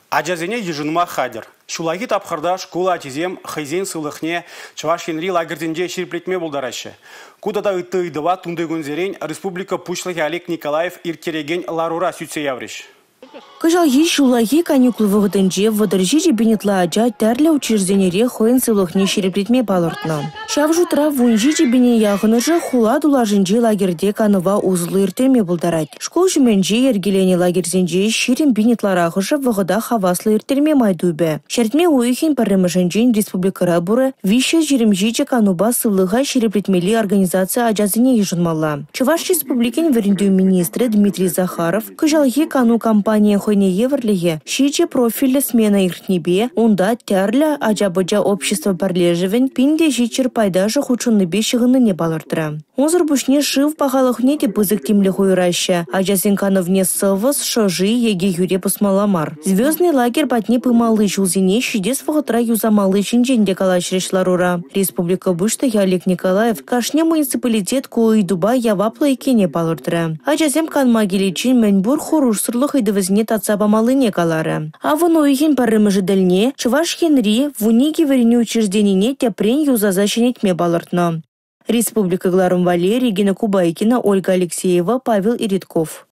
Ажазене ежинма хадер. Шулаги тапхарда школа атизем хайзен сылыхне Чувашинри лагерденде ширплетме булдарашы. Кудада ыттыйдыва тундыгунзерен республика пушлахи Олег Николаев иркереген ларура сүтсе явриш. Кыжалги шулаги каникул вғытынже вадыржи бенетла ажа тәрлі учрежденере хойын сылыхне шереплетме балыртна. Шавжу тра вунжи жебене яғыныжы хула дулажынжи лагерде каныва узлы иртерме булдарать. Школ жүменжи ергелене лагерзенже ширин бенетларағыжы вғыда хаваслы иртерме майдубе. Шертме уйхин парымышынжин республикара буры вище жиремжиче кануба сылыға шереплетмели организация ажазыне ежынмалла. Чуваш республикин верендю министры Дмитрий Захаров кыжалги кану компания хойне еврлиге шиче профилі смена иртнебе, онда тәрлі ажабыжа общество парлежевен пинде жичер пайдажы хучунны бешігіні не балыртыра. Онзыр бушне шыв пағалықне де бызык темлі хойраща, ажазин кановне сывыз шожи еге юре пусмаламар. Звездный лагерь батне пымалы жулзине шидес вғытра юзамалы жинженде калашрешларура. Республика бушты Олег Николаев кашне муниципалитет куйдуба яваплы екене балыртыра. Ажазем канмагеличин мәнбур хорурсырлық идывізне татсабамалыне калары. Авын ойхин парымыжы дәлне, Чуваш Хенри вуниги верене учрежденине тяпрен юзазащенетме балыртна. Республика Гларум Валерий, Регина Кубайкина, Ольга Алексеева, Павел Иритков.